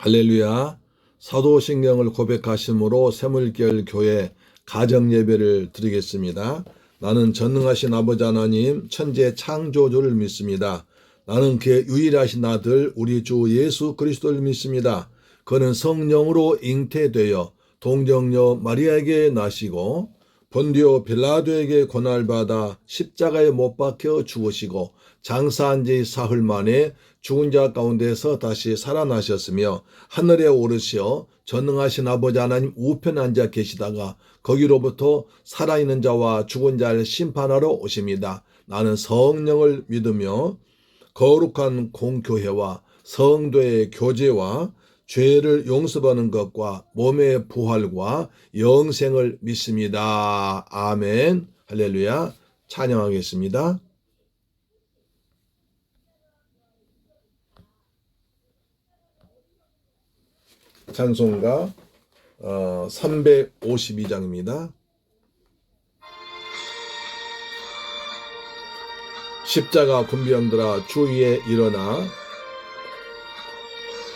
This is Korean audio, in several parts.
할렐루야. 사도신경을 고백하심으로 새물결 교회 가정예배를 드리겠습니다. 나는 전능하신 아버지 하나님 천지의 창조주를 믿습니다. 나는 그의 유일하신 아들 우리 주 예수 그리스도를 믿습니다. 그는 성령으로 잉태되어 동정녀 마리아에게 나시고 본디오 빌라도에게 고난받아 십자가에 못 박혀 죽으시고 장사한 지 사흘 만에 죽은 자 가운데서 다시 살아나셨으며 하늘에 오르시어 전능하신 아버지 하나님 우편에 앉아 계시다가 거기로부터 살아있는 자와 죽은 자를 심판하러 오십니다. 나는 성령을 믿으며 거룩한 공교회와 성도의 교제와 죄를 용서받는 것과 몸의 부활과 영생을 믿습니다. 아멘. 할렐루야. 찬양하겠습니다. 찬송가 352장입니다. 십자가 군병들아 주 위에 일어나.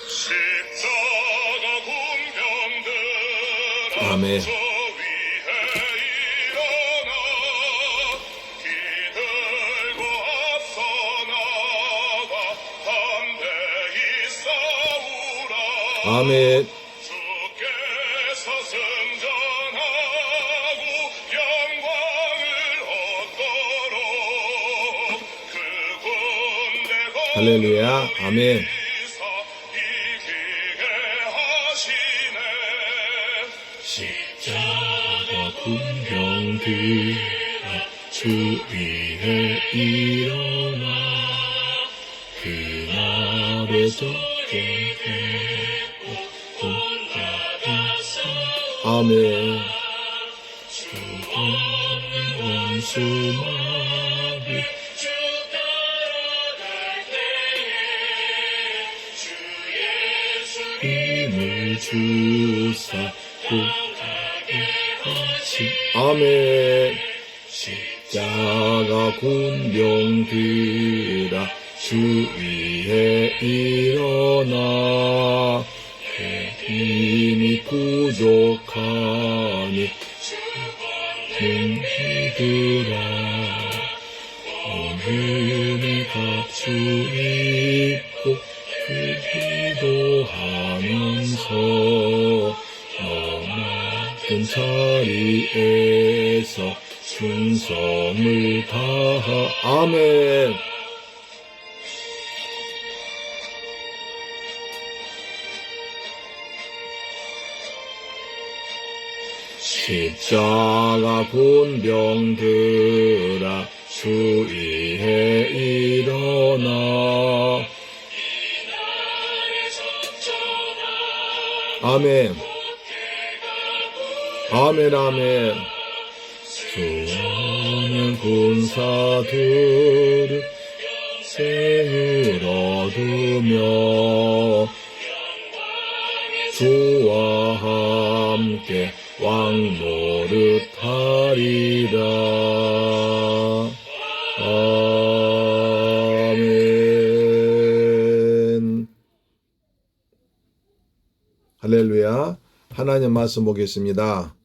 십자가 군병들아 아멘. 주 위에 일어나 기들고 앞서 나가 담대히 싸우라. 아멘. 주께서 승전하고 영광을 얻도록 그 군대가 할렐루야. 아멘. 이기게 하시네. 십자가 군병들아 주 위에 일어나 그날의 적용되고 올라가서 아멘. 죽어있는 원수마귀 주 따라갈 때에 주 예수 힘을 주사 구하게 하시 아멘. 십자가 군병들아 주 위에 일어나 그 힘이 부족하니 힘이들아 오늘의 값주 입고 그 기도하면서 너 맡은 자리에서 충성을 다하. 아멘. 십자가 군병들아 주 위에 일어나. 아멘. 아멘. 아멘. 수많은 군사들은 생을 얻으며 주와 함께 왕노릇하리라. 아멘. 할렐루야. 하나님 말씀 보겠습니다.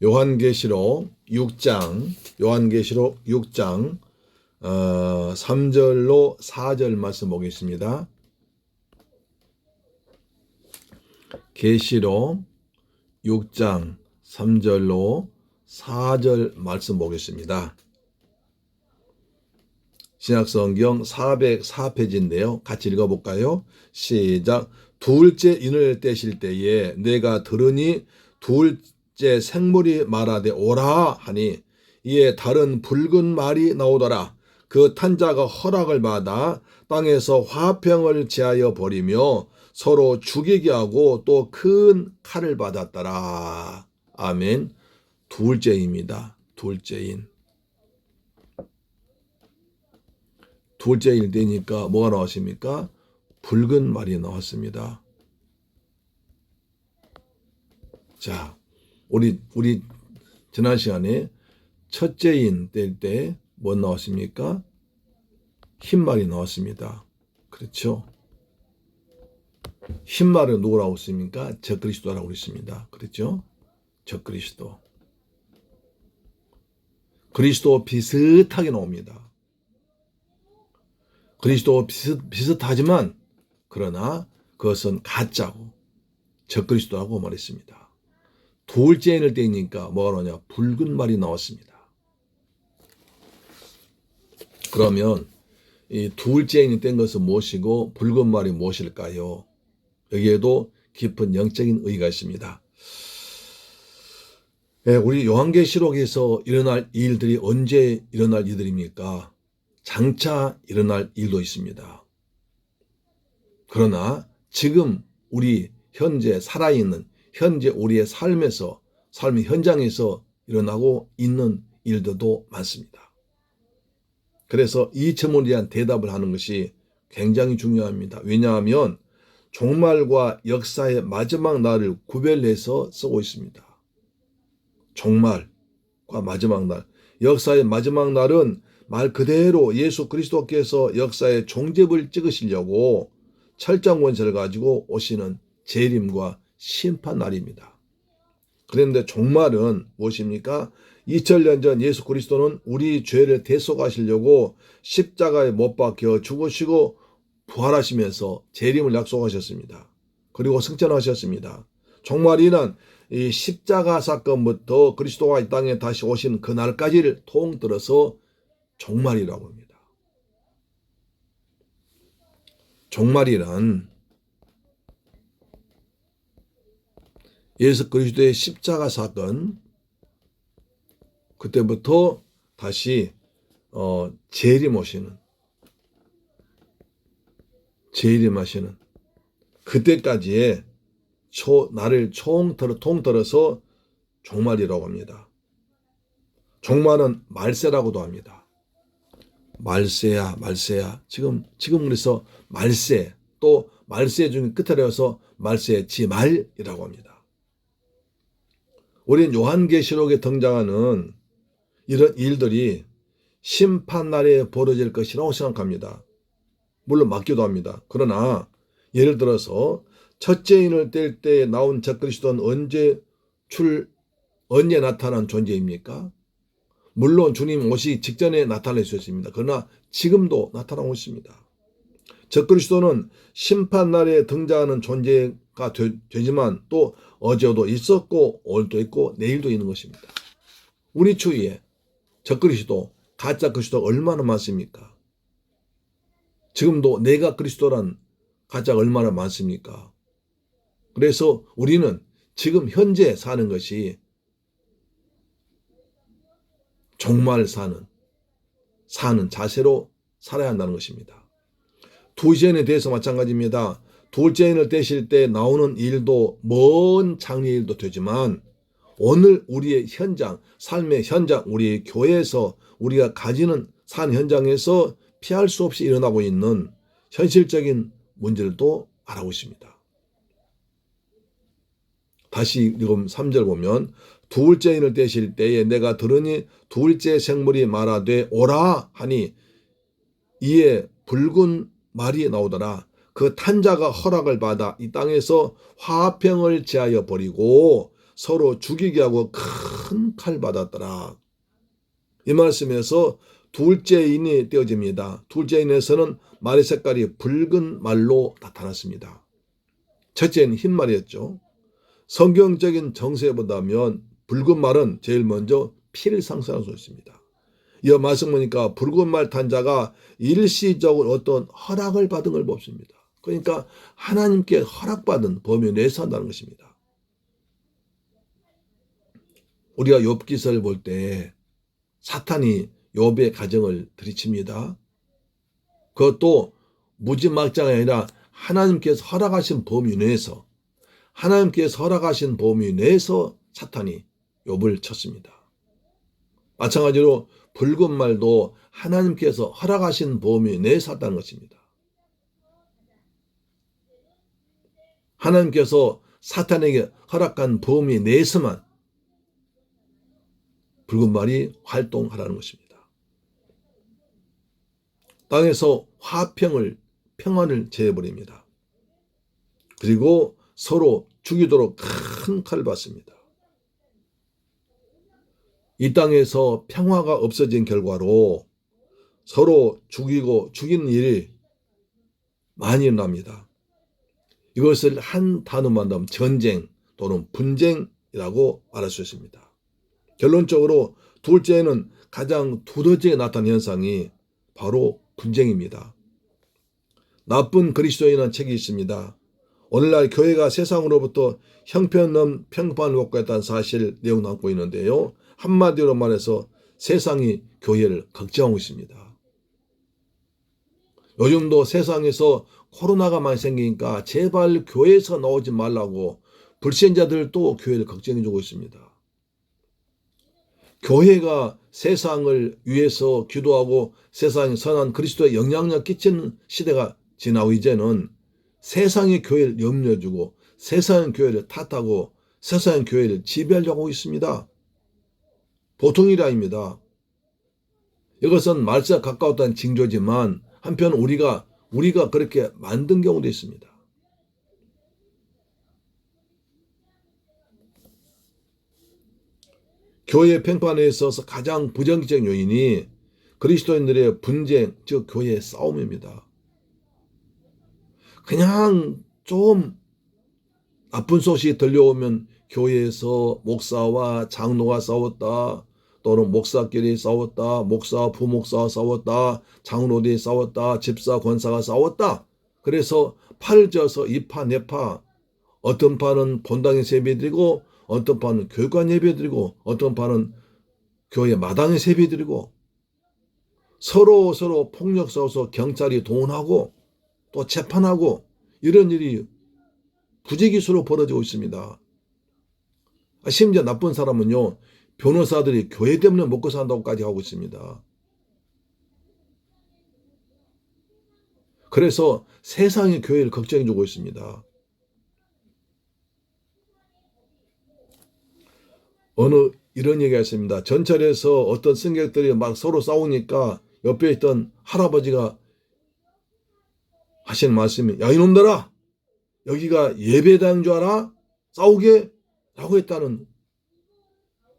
요한계시록 6장 3절로 4절 말씀 보겠습니다. 계시록 6장 3절로 4절 말씀 보겠습니다. 신약성경 404페이지인데요. 같이 읽어볼까요? 시작. 둘째 인을 떼실 때에 내가 들으니 둘째 생물이 말하되 오라 하니 이에 다른 붉은 말이 나오더라. 그 탄 자가 허락을 받아 땅에서 화평을 제하여 버리며 서로 죽이게 하고 또 큰 칼을 받았더라. 아멘. 둘째입니다. 둘째인. 둘째일 때니까 뭐가 나왔습니까? 붉은 말이 나왔습니다. 자, 우리 지난 시간에 첫째인 뗄 때 뭐 나왔습니까? 흰 말이 나왔습니다. 그렇죠? 흰말은 누구라고 했습니까? 적그리스도라고 그랬습니다. 그랬죠? 적그리스도. 그리스도 비슷하게 나옵니다. 그리스도 비슷하지만 그러나 그것은 가짜고 적그리스도라고 말했습니다. 둘째인을 떼니까 뭐가 나오냐? 붉은 말이 나왔습니다. 그러면 이 둘째인이 뗀 것은 무엇이고 붉은 말이 무엇일까요? 여기에도 깊은 영적인 의의가 있습니다. 우리 요한계시록에서 일어날 일들이 언제 일어날 일들입니까? 장차 일어날 일도 있습니다. 그러나 지금 우리 현재 살아있는 현재 우리의 삶의 현장에서 일어나고 있는 일들도 많습니다. 그래서 이 질문에 대한 대답을 하는 것이 굉장히 중요합니다. 왜냐하면 종말과 역사의 마지막 날을 구별해서 쓰고 있습니다. 종말과 마지막 날, 역사의 마지막 날은 말 그대로 예수 그리스도께서 역사의 종집을 찍으시려고 철장 권세를 가지고 오시는 재림과 심판 날입니다. 그런데 종말은 무엇입니까? 2000년 전 예수 그리스도는 우리 죄를 대속하시려고 십자가에 못 박혀 죽으시고 부활하시면서 재림을 약속하셨습니다. 그리고 승천하셨습니다. 종말이란 이 십자가 사건부터 그리스도가 이 땅에 다시 오신 그날까지를 통틀어서 종말이라고 합니다. 종말이란 예수 그리스도의 십자가 사건, 그때부터 다시 재림하시는 그때까지의 나를 통틀어서 종말이라고 합니다. 종말은 말세라고도 합니다. 말세야. 지금 그래서 말세, 또 말세 중에 끝을 해서 말세 지말이라고 합니다. 우리는 요한계시록에 등장하는 이런 일들이 심판날에 벌어질 것이라고 생각합니다. 물론 맞기도 합니다. 그러나 예를 들어서 첫째인을 뗄 때 나온 적그리스도는 언제 나타난 존재입니까? 물론 주님 오시기 직전에 나타날 수 있습니다. 그러나 지금도 나타나고 있습니다. 적그리스도는 심판날에 등장하는 존재가 되지만 또 어제도 있었고 오늘도 있고 내일도 있는 것입니다. 우리 주위에 적그리스도, 가짜 그리스도가 얼마나 많습니까? 지금도 내가 그리스도란 가짜가 얼마나 많습니까? 그래서 우리는 지금 현재 사는 것이 종말 사는 자세로 살아야 한다는 것입니다. 둘째인에 대해서 마찬가지입니다. 둘째인을 떼실 때 나오는 일도 먼 장래 일도 되지만 오늘 우리의 현장, 삶의 현장, 우리의 교회에서 우리가 가지는 산 현장에서 피할 수 없이 일어나고 있는 현실적인 문제들도 알아고 있습니다. 다시 지금 3절 보면 둘째인을 떼실 때에 내가 들으니 둘째 생물이 말하되 오라 하니 이에 붉은 말이 나오더라. 그 탄자가 허락을 받아 이 땅에서 화평을 제하여 버리고 서로 죽이게 하고 큰 칼 받았더라. 이 말씀에서 둘째인이 떼어집니다. 둘째인에서는 말의 색깔이 붉은 말로 나타났습니다. 첫째는 흰 말이었죠. 성경적인 정세보다면 붉은 말은 제일 먼저 피를 상징할 수 있습니다. 이 말씀 보니까 붉은 말 탄자가 일시적으로 어떤 허락을 받은 걸 봅습니다. 그러니까 하나님께 허락받은 범위 내에서 한다는 것입니다. 우리가 욥기서를 볼 때 사탄이 욥의 가정을 들이칩니다. 그것도 무지막지가 아니라 하나님께서 허락하신 범위 내에서 사탄이 욥을 쳤습니다. 마찬가지로 붉은 말도 하나님께서 허락하신 범위 내에서 했다는 것입니다. 하나님께서 사탄에게 허락한 범위 내에서만 붉은 말이 활동하라는 것입니다. 땅에서 평안을 제해버립니다. 그리고 서로 죽이도록 큰 칼을 받습니다. 이 땅에서 평화가 없어진 결과로 서로 죽이고 죽이는 일이 많이 일어납니다. 이것을 한 단어만 하면 전쟁 또는 분쟁이라고 말할 수 있습니다. 결론적으로 둘째는 가장 두더지에 나타난 현상이 바로 분쟁입니다. 나쁜 그리스도인은 책이 있습니다. 오늘날 교회가 세상으로부터 형편없는 평판을 받고 있다는 사실 내용 담고 있는데요. 한마디로 말해서 세상이 교회를 걱정하고 있습니다. 요즘도 세상에서 코로나가 많이 생기니까 제발 교회에서 나오지 말라고 불신자들도 교회를 걱정해 주고 있습니다. 교회가 세상을 위해서 기도하고 세상에 선한 그리스도의 영향력 끼치는 시대가 지나고 이제는 세상의 교회를 염려주고 세상의 교회를 탓하고 세상의 교회를 지배하려고 하고 있습니다. 보통 일이 아닙니다. 이것은 말세에 가까웠다는 징조지만 한편 우리가 그렇게 만든 경우도 있습니다. 교회 평판에 있어서 가장 부정적인 요인이 그리스도인들의 분쟁, 즉 교회의 싸움입니다. 그냥 좀 나쁜 소식이 들려오면 교회에서 목사와 장로가 싸웠다, 또는 목사끼리 싸웠다, 목사, 부목사가 싸웠다, 장로들이 싸웠다, 집사, 권사가 싸웠다. 그래서 팔을 져서 이파, 내파, 어떤 파는 본당에서 예배드리고 어떤 파는 교육관 예배드리고 어떤 파는 교회 마당에서 예배드리고 서로 폭력 싸워서 경찰이 동원하고 또 재판하고 이런 일이 부지기수로 벌어지고 있습니다. 심지어 나쁜 사람은요, 변호사들이 교회 때문에 먹고 산다고까지 하고 있습니다. 그래서 세상의 교회를 걱정해주고 있습니다. 이런 얘기가 있습니다. 전철에서 어떤 승객들이 막 서로 싸우니까 옆에 있던 할아버지가 하시는 말씀이, 야 이놈들아, 여기가 예배당인 줄 알아? 싸우게? 라고 했다는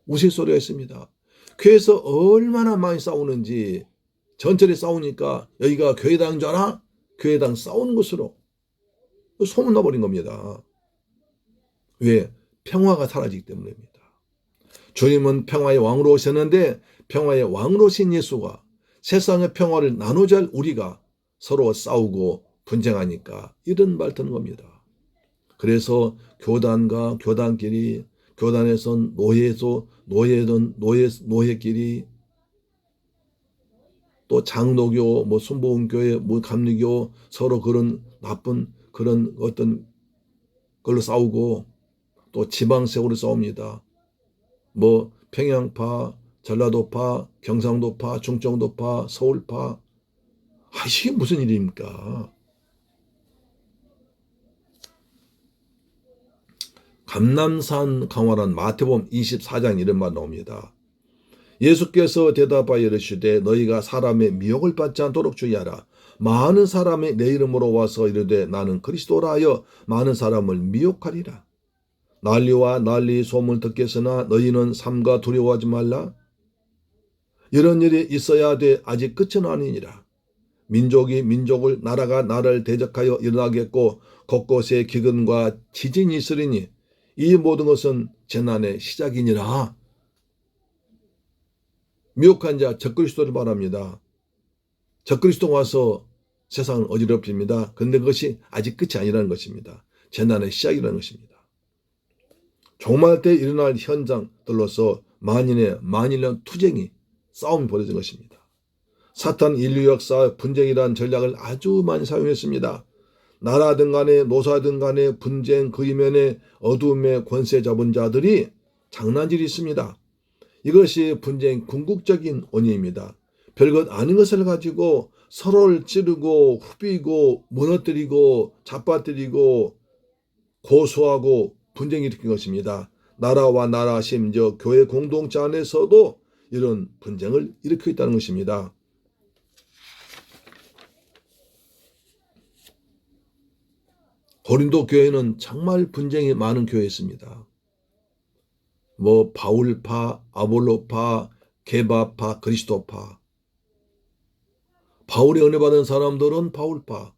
우스갯소리가 있습니다. 교회에서 얼마나 많이 싸우는지 전철에 싸우니까 여기가 교회당인 줄 알아? 교회당 싸우는 곳으로 소문나버린 겁니다. 왜? 평화가 사라지기 때문입니다. 주님은 평화의 왕으로 오셨는데 평화의 왕으로 오신 예수가 세상의 평화를 나누자 할 우리가 서로 싸우고 분쟁하니까 이런 말 듣는 겁니다. 그래서 교단과 교단끼리, 교단에선 노예끼리, 또 장로교, 순복음교회, 감리교 서로 그런 나쁜 그런 어떤 걸로 싸우고 또 지방색으로 싸웁니다. 평양파, 전라도파, 경상도파, 충청도파, 서울파. 이게 무슨 일입니까? 감람산 강화란 마태복음 24장 이런 말 나옵니다. 예수께서 대답하여 이르시되 너희가 사람의 미혹을 받지 않도록 주의하라. 많은 사람이 내 이름으로 와서 이르되 나는 그리스도라 하여 많은 사람을 미혹하리라. 난리와 난리 소문을 듣겠으나 너희는 삼가 두려워하지 말라. 이런 일이 있어야 돼 아직 끝은 아니니라. 민족이 민족을, 나라가 나라를 대적하여 일어나겠고 곳곳에 기근과 지진이 있으리니 이 모든 것은 재난의 시작이니라. 미혹한 자 적그리스도를 말합니다. 적그리스도 와서 세상을 어지럽힙니다. 그런데 그것이 아직 끝이 아니라는 것입니다. 재난의 시작이라는 것입니다. 종말 때 일어날 현장들로서 만인의 투쟁이 싸움이 벌어진 것입니다. 사탄 인류 역사 분쟁이라는 전략을 아주 많이 사용했습니다. 나라든 간에 노사든 간에 분쟁 그 이면에 어두움의 권세 잡은 자들이 장난질이 있습니다. 이것이 분쟁 궁극적인 원인입니다. 별것 아닌 것을 가지고 서로를 찌르고 후비고 무너뜨리고 잡아뜨리고 고소하고 분쟁이 일으킨 것입니다. 나라와 나라 심지어 교회 공동체 안에서도 이런 분쟁을 일으키고 있다는 것입니다. 고린도 교회는 정말 분쟁이 많은 교회였습니다. 뭐 바울파, 아볼로파, 게바파, 그리스도파. 바울의 은혜 받은 사람들은 바울파,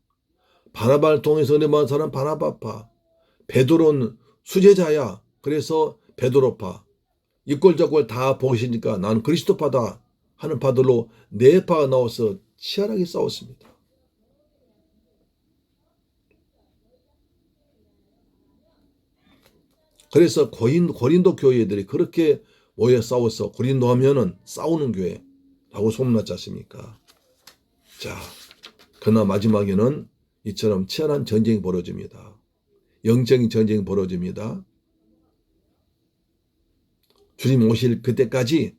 바나바를 통해서 은혜 받은 사람 바나바파, 베드로는 수제자야. 그래서 베드로파. 이꼴저꼴 다 보시니까 나는 그리스도파다 하는 파들로 네 파가 나와서 치열하게 싸웠습니다. 그래서 고린도 교회들이 그렇게 모여 싸워서 고린도 하면은 싸우는 교회라고 소문났지 않습니까? 자, 그러나 마지막에는 이처럼 치열한 전쟁이 벌어집니다. 영적인 전쟁이 벌어집니다. 주님 오실 그때까지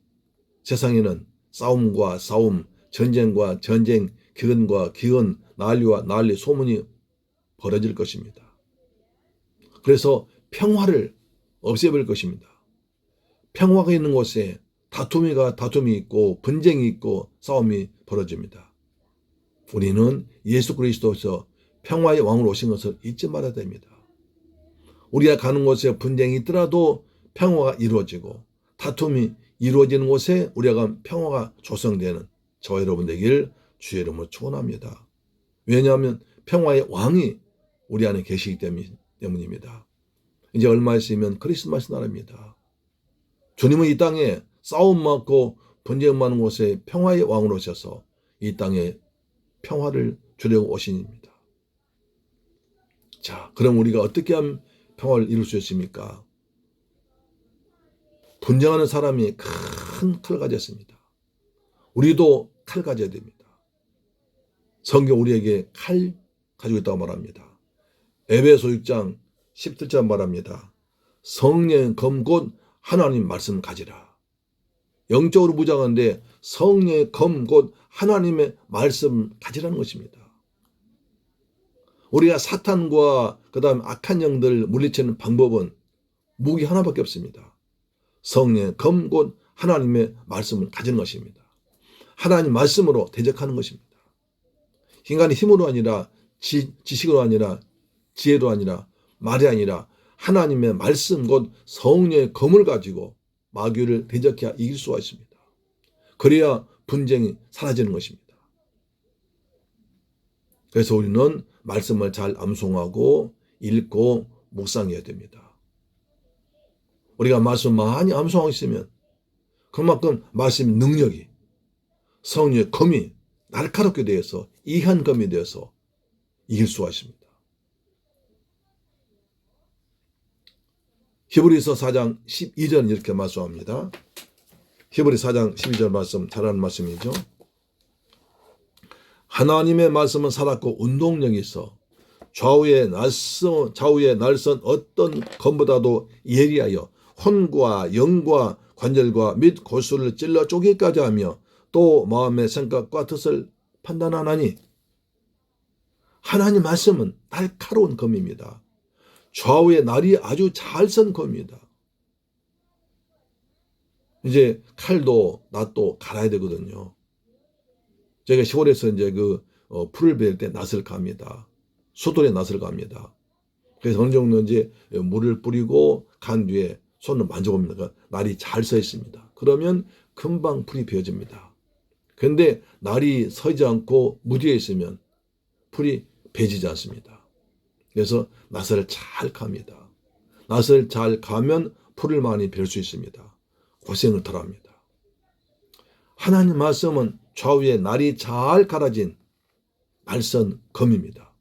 세상에는 싸움과 싸움, 전쟁과 전쟁, 기근과 기근, 난리와 난리, 소문이 벌어질 것입니다. 그래서 평화를 없애버릴 것입니다. 평화가 있는 곳에 다툼이 있고 분쟁이 있고 싸움이 벌어집니다. 우리는 예수 그리스도에서 평화의 왕으로 오신 것을 잊지 말아야 됩니다. 우리가 가는 곳에 분쟁이 있더라도 평화가 이루어지고 다툼이 이루어지는 곳에 우리가 가면 평화가 조성되는 저와 여러분 되길 주의 이름으로 축원합니다. 왜냐하면 평화의 왕이 우리 안에 계시기 때문입니다. 이제 얼마 있으면 크리스마스 날입니다. 주님은 이 땅에 싸움 많고 분쟁 많은 곳에 평화의 왕으로 오셔서 이 땅에 평화를 주려고 오신입니다. 자, 그럼 우리가 어떻게 하면 평화를 이룰 수 있습니까? 분쟁하는 사람이 큰 칼을 가졌습니다. 우리도 칼 가져야 됩니다. 성경 우리에게 칼 가지고 있다고 말합니다. 에베소 6장 17절 말합니다. 성령의 검 곧 하나님 말씀 가지라. 영적으로 무장한데 성령의 검 곧 하나님의 말씀 가지라는 것입니다. 우리가 사탄과 그다음 악한 영들 물리치는 방법은 무기 하나밖에 없습니다. 성령의 검 곧 하나님의 말씀을 가지는 것입니다. 하나님 말씀으로 대적하는 것입니다. 인간의 힘으로 아니라 지식으로 아니라 지혜로 아니라 말이 아니라 하나님의 말씀 곧 성령의 검을 가지고 마귀를 대적해야 이길 수가 있습니다. 그래야 분쟁이 사라지는 것입니다. 그래서 우리는 말씀을 잘 암송하고 읽고 묵상해야 됩니다. 우리가 말씀 많이 암송하고 있으면 그만큼 말씀의 능력이 성령의 검이 날카롭게 되어서 이한 검이 되어서 이길 수가 있습니다. 히브리서 4장 12절 이렇게 말씀합니다. 히브리 4장 12절 말씀 잘하는 말씀이죠. 하나님의 말씀은 살았고 운동력이 있어 좌우의 날선 어떤 검보다도 예리하여 혼과 영과 관절과 및 골수를 찔러 쪼개기까지 하며 또 마음의 생각과 뜻을 판단하나니 하나님 말씀은 날카로운 검입니다. 좌우의 날이 아주 잘 선 검입니다. 이제 칼도 낫도 갈아야 되거든요. 제가 시골에서 이제 풀을 베를 때 낫을 갑니다. 수돌에 낫을 갑니다. 그래서 어느 정도 이제 물을 뿌리고 간 뒤에 손을 만져봅니다. 날이 잘 서 있습니다. 그러면 금방 풀이 베어집니다. 그런데 날이 서지 않고 무디에 있으면 풀이 베지지 않습니다. 그래서 낫을 잘 갑니다. 낫을 잘 가면 풀을 많이 벨 수 있습니다. 고생을 덜 합니다. 하나님 말씀은 좌우에 날이 잘 갈아진 날선 검입니다.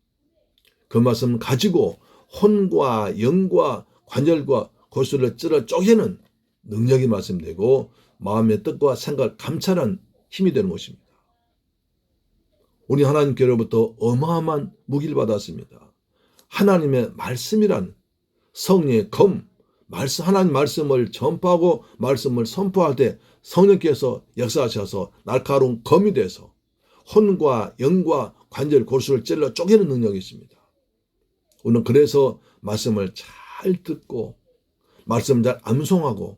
그 말씀 가지고 혼과 영과 관절과 골수를 찔러 쪼개는 능력이 말씀되고 마음의 뜻과 생각을 감찰하는 힘이 되는 것입니다. 우리 하나님께로부터 어마어마한 무기를 받았습니다. 하나님의 말씀이란 성령의 검, 하나님 말씀을 전파하고 말씀을 선포할 때 성령께서 역사하셔서 날카로운 검이 돼서 혼과 영과 관절 골수를 찔러 쪼개는 능력이 있습니다. 우리는 그래서 말씀을 잘 듣고 말씀을 잘 암송하고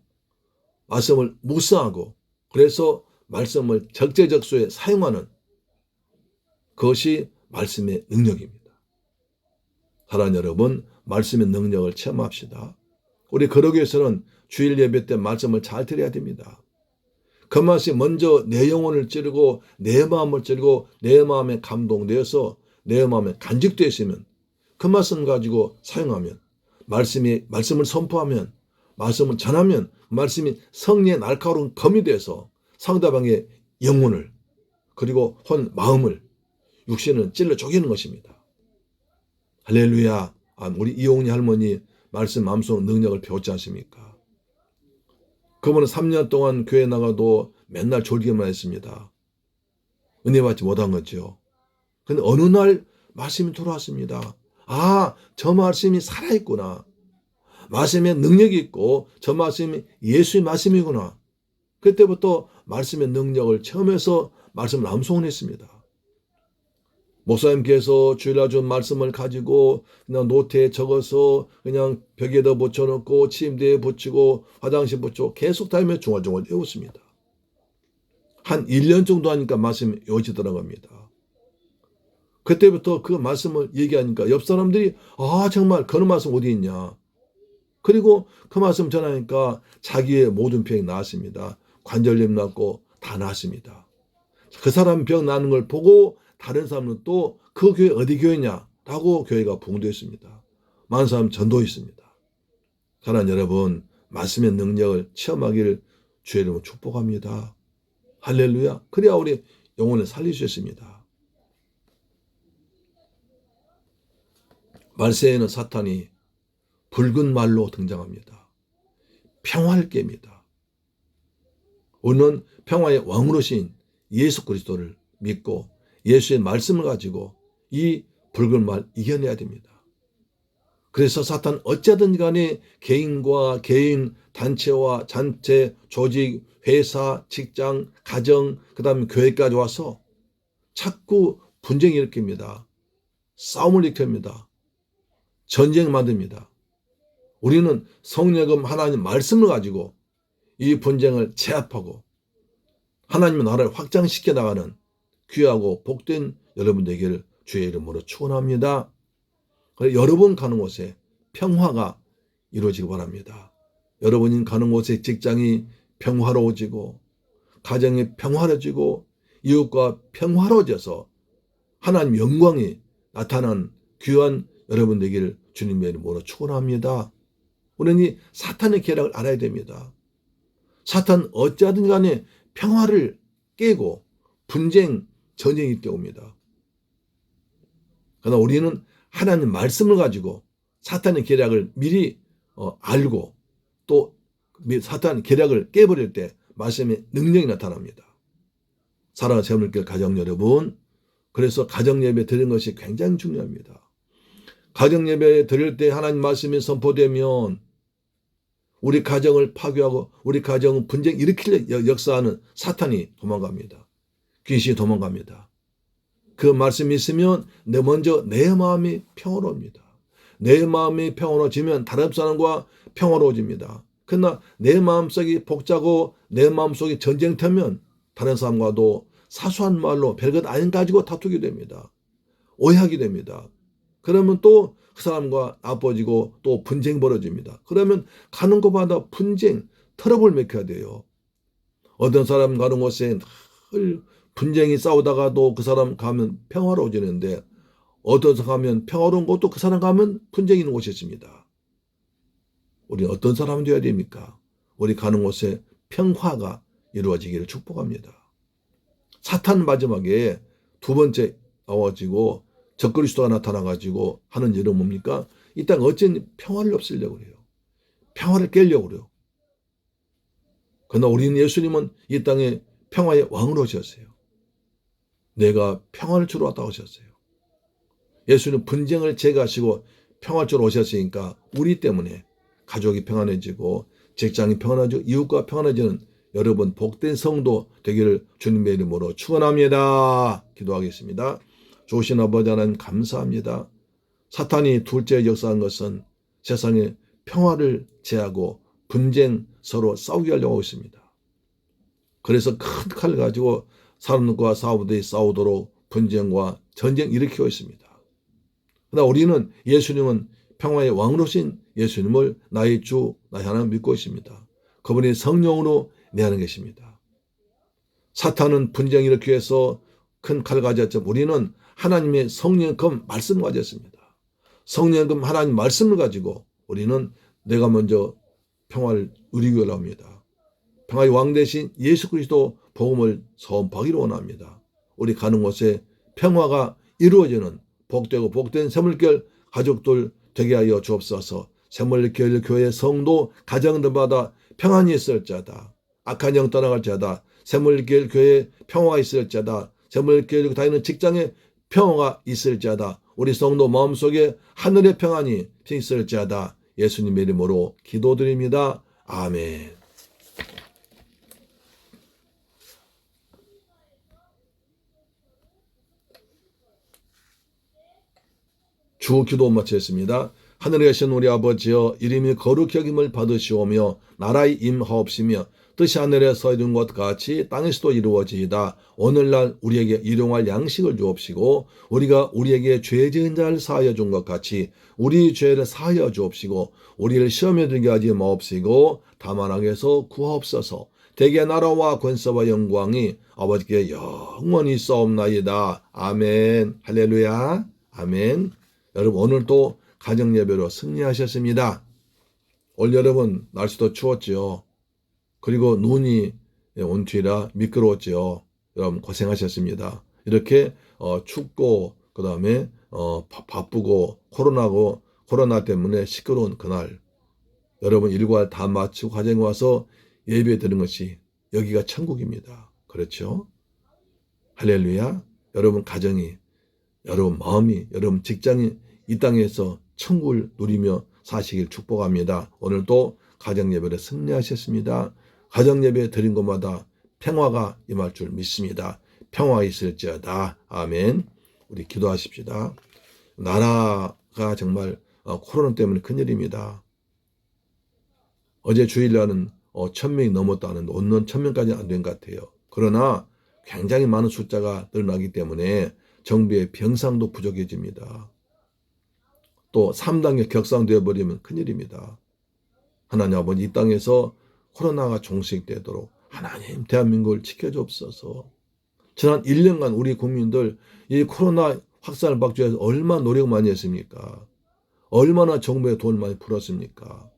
말씀을 묵상하고 그래서 말씀을 적재적소에 사용하는 그것이 말씀의 능력입니다. 사랑하는 여러분, 말씀의 능력을 체험합시다. 우리 거룩 위해서는 주일 예배 때 말씀을 잘 드려야 됩니다. 그 말씀이 먼저 내 영혼을 찌르고 내 마음을 찌르고 내 마음에 감동되어서 내 마음에 간직되어 있으면 그 말씀 가지고 사용하면 말씀을 선포하면 말씀을 전하면 말씀이 성령의 날카로운 검이 돼서 상대방의 영혼을 그리고 혼 마음을 육신을 찔러 쪼개는 것입니다. 할렐루야. 우리 이용리 할머니 말씀 마음속 능력을 배웠지 않습니까? 그분은 3년 동안 교회 나가도 맨날 졸기만 했습니다. 은혜 받지 못한 거죠. 근데 어느 날 말씀이 돌아왔습니다. 저 말씀이 살아있구나. 말씀에 능력이 있고 저 말씀이 예수의 말씀이구나. 그때부터 말씀의 능력을 체험해서 말씀을 암송을 했습니다. 목사님께서 주일날 준 말씀을 가지고 그냥 노트에 적어서 그냥 벽에다 붙여놓고 침대에 붙이고 화장실에 붙이고 계속 다니며 중얼중얼 외웠습니다. 한 1년 정도 하니까 말씀이 외워지더라고 합니다. 그때부터 그 말씀을 얘기하니까 옆 사람들이 정말 그런 말씀 어디 있냐. 그리고 그 말씀 전하니까 자기의 모든 병이 나았습니다. 관절염 났고 다 나았습니다. 그 사람 병 나는 걸 보고 다른 사람은 또 그 교회 어디 교회냐라고 교회가 부흥되었습니다. 많은 사람 전도했습니다. 사랑하는 여러분, 말씀의 능력을 체험하기를 주의 이름으로 축복합니다. 할렐루야. 그래야 우리 영혼을 살릴 수 있습니다. 말세에는 사탄이 붉은 말로 등장합니다. 평화를 깹니다. 우리는 평화의 왕으로신 예수 그리스도를 믿고 예수의 말씀을 가지고 이 붉은 말 이겨내야 됩니다. 그래서 사탄 어찌하든 간에 개인과 개인, 단체와 단체, 조직, 회사, 직장, 가정, 그 다음에 교회까지 와서 자꾸 분쟁을 일으킵니다. 싸움을 일으킵니다. 전쟁을 만듭니다. 우리는 성령님 하나님 말씀을 가지고 이 분쟁을 제압하고 하나님의 나라를 확장시켜 나가는 귀하고 복된 여러분 되기를 주의 이름으로 축원합니다. 여러분 가는 곳에 평화가 이루어지기 바랍니다. 여러분이 가는 곳에 직장이 평화로워지고 가정이 평화로워지고 이웃과 평화로워져서 하나님 영광이 나타난 귀한 여러분 되기를 주님의 이름으로 축원합니다. 우리는 이 사탄의 계략을 알아야 됩니다. 사탄 어찌하든 간에 평화를 깨고 분쟁, 전쟁이 뛰어옵니다. 그러나 우리는 하나님 말씀을 가지고 사탄의 계략을 미리 알고 또 사탄의 계략을 깨버릴 때 말씀의 능력이 나타납니다. 사랑하는 새우물길 가정 여러분, 그래서 가정 예배 드리는 것이 굉장히 중요합니다. 가정 예배 드릴 때 하나님 말씀이 선포되면 우리 가정을 파괴하고 우리 가정은 분쟁 일으킬 역사하는 사탄이 도망갑니다. 귀신이 도망갑니다. 그 말씀이 있으면 먼저 내 마음이 평화로웁니다. 내 마음이 평화로워지면 다른 사람과 평화로워집니다. 그러나 내 마음속이 복잡하고 내 마음속이 전쟁터면 다른 사람과도 사소한 말로 별것 아닌 가지고 다투게 됩니다. 오해하게 됩니다. 그러면 또 그 사람과 나빠지고 또 분쟁이 벌어집니다. 그러면 가는 곳마다 분쟁, 트러블 메이커가 돼요. 어떤 사람 가는 곳에 늘 분쟁이 싸우다가도 그 사람 가면 평화로워지는데 어떤 사람 가면 평화로운 곳도 그 사람 가면 분쟁이 있는 곳이 있습니다. 우리 어떤 사람이 되어야 됩니까? 우리 가는 곳에 평화가 이루어지기를 축복합니다. 사탄 마지막에 두 번째 나와지고 적그리스도가 나타나가지고 하는 일은 뭡니까? 이 땅 어쩐 평화를 없애려고 그래요. 평화를 깨려고 그래요. 그러나 우리는 예수님은 이 땅에 평화의 왕으로 오셨어요. 내가 평화를 주러 왔다고 하셨어요. 예수는 분쟁을 제거하시고 평화를 주러 오셨으니까 우리 때문에 가족이 평안해지고 직장이 평안해지고 이웃과 평안해지는 여러분 복된 성도 되기를 주님의 이름으로 축원합니다. 기도하겠습니다. 좋으신 아버지 하나님 감사합니다. 사탄이 둘째 역사한 것은 세상에 평화를 제하고 분쟁 서로 싸우게 하려고 하고 있습니다. 그래서 큰 칼을 가지고 사람들과 사람들이 싸우도록 분쟁과 전쟁 일으키고 있습니다. 그러나 우리는 예수님은 평화의 왕으로신 예수님을 나의 주, 나의 하나님 믿고 있습니다. 그분이 성령으로 내하는 것입니다. 사탄은 분쟁을 일으키기 위해서 큰 칼을 가졌지만 우리는 하나님의 성령의 금 말씀을 가졌습니다. 성령의 금 하나님 말씀을 가지고 우리는 내가 먼저 평화를 누리기를 합니다. 평화의 왕 대신 예수 그리스도 복음을 선포하기를 원합니다. 우리 가는 곳에 평화가 이루어지는 복되고 복된 샘물결 가족들 되게 하여 주옵소서. 샘물결 교회 성도 가정들마다 평안이 있을지어다. 악한 영 떠나갈지어다. 샘물결 교회에 평화가 있을지어다. 샘물결 다니는 직장에 평화가 있을지어다. 우리 성도 마음속에 하늘의 평안이 있을지어다. 예수님의 이름으로 기도드립니다. 아멘. 주 기도 마치겠습니다. 하늘에 계신 우리 아버지여, 이름이 거룩히 여김을 받으시오며 나라의 임하옵시며 뜻이 하늘에서 이룬 것 같이 땅에서도 이루어지이다. 오늘날 우리에게 일용할 양식을 주옵시고 우리가 우리에게 죄 지은 자를 사하여 준 것 같이 우리 죄를 사하여 주옵시고 우리를 시험에 들게 하지 마옵시고 다만 악에서 구하옵소서. 대개 나라와 권세와 영광이 아버지께 영원히 있사옵나이다. 아멘. 할렐루야. 아멘. 여러분 오늘도 가정예배로 승리하셨습니다. 올 여러분 날씨도 추웠지요. 그리고 눈이 온 뒤라 미끄러웠지요. 여러분 고생하셨습니다. 이렇게 춥고 그 다음에 바쁘고 코로나 때문에 시끄러운 그날 여러분 일과 다 마치고 가정에 와서 예배 드리는 것이 여기가 천국입니다. 그렇죠? 할렐루야. 여러분 가정이 여러분 마음이 여러분 직장이 이 땅에서 천국을 누리며 사시길 축복합니다. 오늘도 가정예배를 승리하셨습니다. 가정예배 드린 곳마다 평화가 임할 줄 믿습니다. 평화 있을지어다. 아멘. 우리 기도하십시다. 나라가 정말 코로나 때문에 큰일입니다. 어제 주일날은 1000명이 넘었다는데 오늘은 1000명까지는 안 된 것 같아요. 그러나 굉장히 많은 숫자가 늘어나기 때문에 정부의 병상도 부족해집니다. 또 3단계 격상되어 버리면 큰일입니다. 하나님 아버지 이 땅에서 코로나가 종식되도록 하나님 대한민국을 지켜주옵소서. 지난 1년간 우리 국민들 이 코로나 확산을 막기 위해서 얼마나 노력을 많이 했습니까? 얼마나 정부에 돈을 많이 풀었습니까?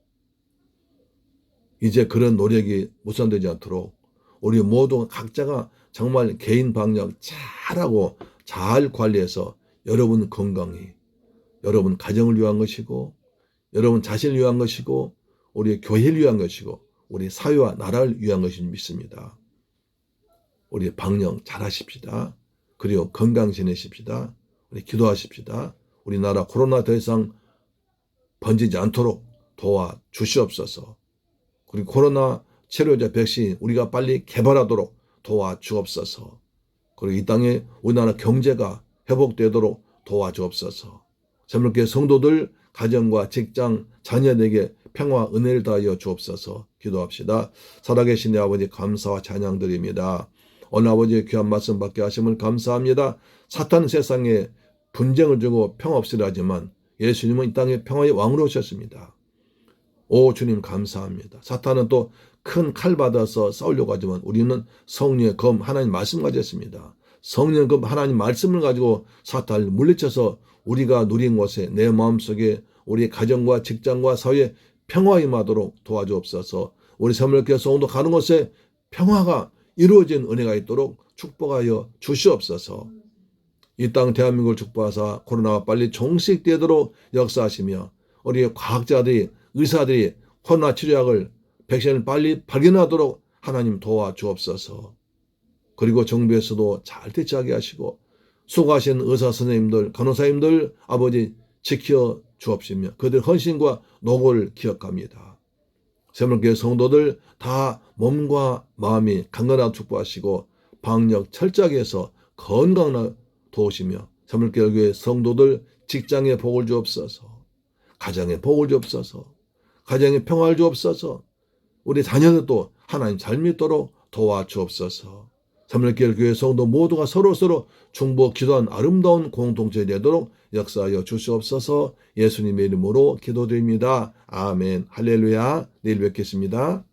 이제 그런 노력이 무산되지 않도록 우리 모두 각자가 정말 개인 방역 잘하고 잘 관리해서 여러분 건강이 여러분 가정을 위한 것이고 여러분 자신을 위한 것이고 우리 교회를 위한 것이고 우리 사회와 나라를 위한 것인 믿습니다. 우리 방역 잘하십시다. 그리고 건강 지내십시다. 우리 기도하십시다. 우리나라 코로나 더 이상 번지지 않도록 도와주시옵소서. 그리고 코로나 치료제 백신 우리가 빨리 개발하도록 도와주옵소서. 그리고 이 땅에 우리나라 경제가 회복되도록 도와주옵소서. 새롭게 성도들 가정과 직장 자녀에게 평화 은혜를 다하여 주옵소서. 기도합시다. 살아계신 내 아버지 감사와 찬양드립니다. 오늘 아버지의 귀한 말씀 받게 하심을 감사합니다. 사탄은 세상에 분쟁을 주고 평화 없으려 하지만 예수님은 이 땅에 평화의 왕으로 오셨습니다. 오 주님 감사합니다. 사탄은 또 큰 칼 받아서 싸우려고 하지만 우리는 성령의 검 하나님 말씀 가졌습니다. 성령의 검 하나님 말씀을 가지고 사탄을 물리쳐서 우리가 누린 곳에 내 마음속에 우리 가정과 직장과 사회에 평화 임하도록 도와주옵소서. 우리 새물교회 성도 가는 곳에 평화가 이루어진 은혜가 있도록 축복하여 주시옵소서. 이 땅 대한민국을 축복하사 코로나가 빨리 종식되도록 역사하시며 우리 과학자들이 의사들이 코로나 치료약을 백신을 빨리 발견하도록 하나님 도와주옵소서. 그리고 정부에서도 잘 대처하게 하시고 수고하신 의사 선생님들 간호사님들 아버지 지켜 주옵시며 그들 헌신과 노고를 기억합니다. 새물교회 성도들 다 몸과 마음이 강건하게 축복하시고 방역 철저하게 해서 건강을 도우시며 새물교회 성도들 직장에 복을 주옵소서. 가정에 복을 주옵소서. 가정에 평화를 주옵소서. 우리 자녀들도 하나님 잘 믿도록 도와주옵소서. 삼일교회 교회 성도 모두가 서로서로 중보 기도한 아름다운 공동체 되도록 역사하여 주시옵소서. 예수님의 이름으로 기도드립니다. 아멘. 할렐루야. 내일 뵙겠습니다.